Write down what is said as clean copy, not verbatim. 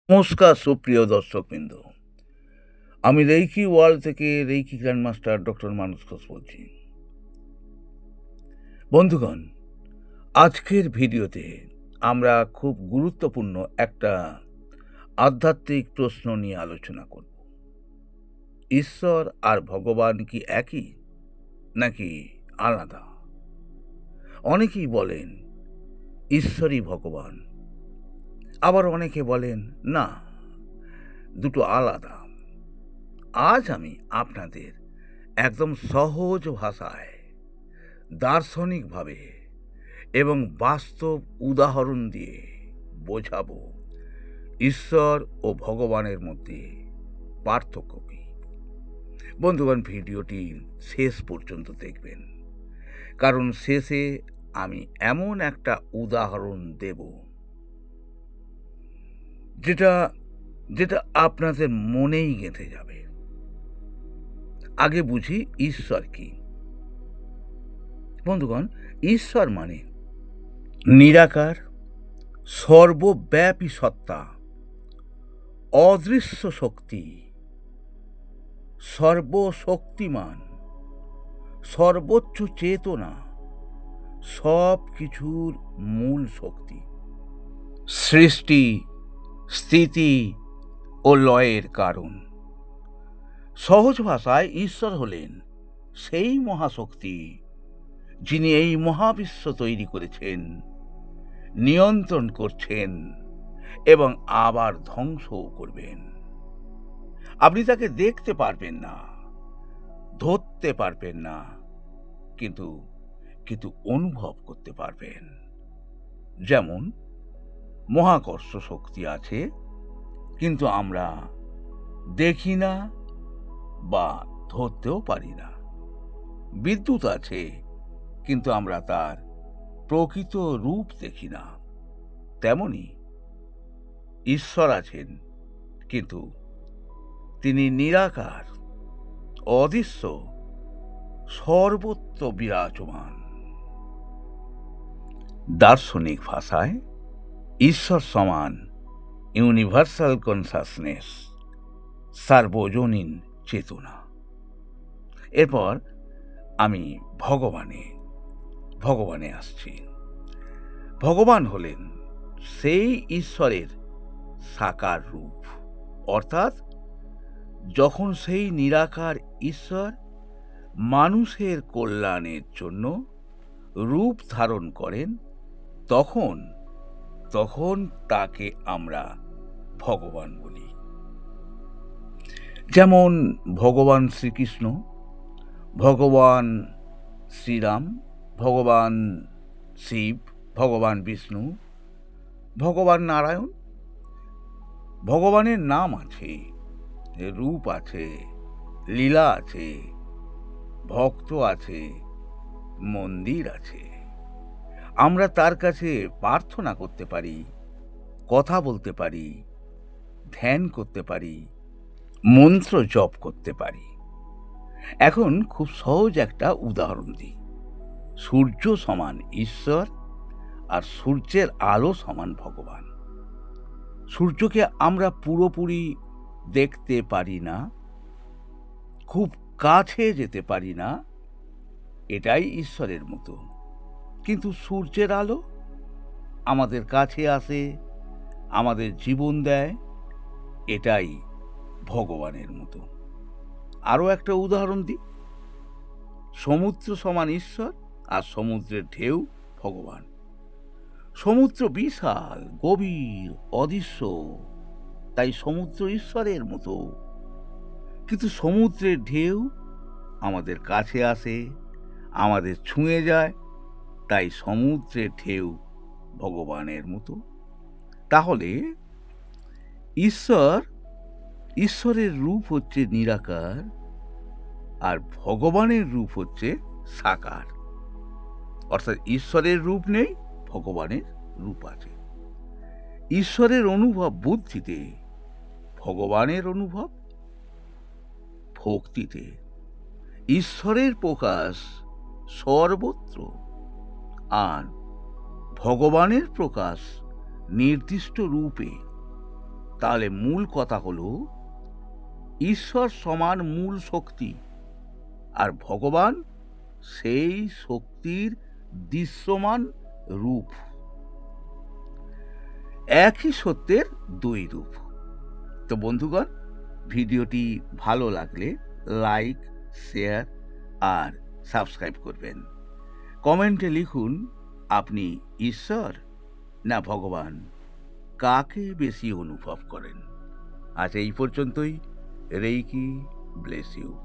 নমস্কার সুপ্রিয় দর্শকবৃন্দ। আমি রেইকি ওয়ার্ল্ড থেকে রেইকি গ্র্যান্ডমাস্টার ডক্টর মানস ঘোষ বলছি। বন্ধুগণ, আজকের ভিডিওতে আমরা খুব গুরুত্বপূর্ণ একটা আধ্যাত্মিক প্রশ্ন নিয়ে আলোচনা করব। ঈশ্বর আর ভগবান কি একই নাকি আলাদা? অনেকেই বলেন ঈশ্বরই ভগবান, আবার অনেকে বলেন না, দুটো আলাদা। আজ আমি আপনাদের একদম সহজ ভাষায়, দার্শনিকভাবে এবং বাস্তব উদাহরণ দিয়ে বোঝাবো ঈশ্বর ও ভগবানের মধ্যে পার্থক্য কী। বন্ধুগণ, ভিডিওটি শেষ পর্যন্ত দেখবেন, কারণ শেষে আমি এমন একটা উদাহরণ দেব যেটা যেটা আপনাদের মনেই গেঁথে যাবে। আগে বুঝি ঈশ্বর কি। বন্ধুগণ, ঈশ্বর মানে নিরাকার, সর্বব্যাপী সত্তা, অদৃশ্য শক্তি, সর্বশক্তিমান, সর্বোচ্চ চেতনা, সব কিছুর মূল শক্তি, সৃষ্টি, স্থিতি ও লয়ের কারণ। সহজ ভাষায় ঈশ্বর হলেন সেই মহাশক্তি যিনি এই মহাবিশ্ব তৈরি করেছেন, নিয়ন্ত্রণ করছেন এবং আবার ধ্বংসও করবেন। আপনি তাকে দেখতে পারবেন না, ধরতে পারবেন না, কিন্তু কিন্তু অনুভব করতে পারবেন। যেমন মহাকর্ষ শক্তি আছে, কিন্তু আমরা দেখি না বা ধরতেও পারি না। বিদ্যুৎ আছে, কিন্তু আমরা তার প্রকৃত রূপ দেখি না। তেমনি ঈশ্বর আছেন, কিন্তু তিনি নিরাকার, অদৃশ্য, সর্বত্র বিরাজমান। দার্শনিক ভাষায় ঈশ্বর সমান ইউনিভার্সাল কনসাসনেস, সার্বজনীন চেতনা। এরপর আমি ভগবানে আসছি। ভগবান হলেন সেই ঈশ্বরের সাকার রূপ, অর্থাৎ যখন সেই নিরাকার ঈশ্বর মানুষের কল্যাণের জন্য রূপ ধারণ করেন, তখন তাকে আমরা ভগবান বলি। যেমন ভগবান শ্রীকৃষ্ণ, ভগবান শ্রীরাম, ভগবান শিব, ভগবান বিষ্ণু, ভগবান নারায়ণ। ভগবানের নাম আছে, রূপ আছে, লীলা আছে, ভক্ত আছে, মন্দির আছে। আমরা তার কাছে প্রার্থনা করতে পারি, কথা বলতে পারি, ধ্যান করতে পারি, মন্ত্র জপ করতে পারি। এখন খুব সহজ একটা উদাহরণ দিই। সূর্য সমান ঈশ্বর আর সূর্যের আলো সমান ভগবান। সূর্যকে আমরা পুরোপুরি দেখতে পারি না, খুব কাছে যেতে পারি না, এটাই ঈশ্বরের মতো। কিন্তু সূর্যের আলো আমাদের কাছে আসে, আমাদের জীবন দেয়, এটাই ভগবানের মতো। আরও একটা উদাহরণ দিই। সমুদ্র সমান ঈশ্বর আর সমুদ্রের ঢেউ ভগবান। সমুদ্র বিশাল, গভীর, অদৃশ্য, তাই সমুদ্র ঈশ্বরের মতো। কিন্তু সমুদ্রের ঢেউ আমাদের কাছে আসে, আমাদের ছুঁয়ে যায়, তাই সমুদ্রের ঢেউ ভগবানের মতো। তাহলে ঈশ্বরের রূপ হচ্ছে নিরাকার আর ভগবানের রূপ হচ্ছে সাকার। অর্থাৎ ঈশ্বরের রূপ নেই, ভগবানের রূপ আছে। ঈশ্বরের অনুভব বুদ্ধিতে, ভগবানের অনুভব ভক্তিতে। ঈশ্বরের প্রকাশ সর্বত্র আর ভগবানের প্রকাশ নির্দিষ্ট রূপে। তাহলে মূল কথা হলো ঈশ্বর সমান মূল শক্তি, আর ভগবান সেই শক্তির দৃশ্যমান রূপ। একই সত্যের দুই রূপ। তো বন্ধুগণ, ভিডিওটি ভালো লাগলে লাইক, শেয়ার আর সাবস্ক্রাইব করবেন। কমেন্টে লিখুন আপনি ঈশ্বর না ভগবান কাকে বেশি অনুভব করেন। আজ এই পর্যন্তই। Reiki bless you.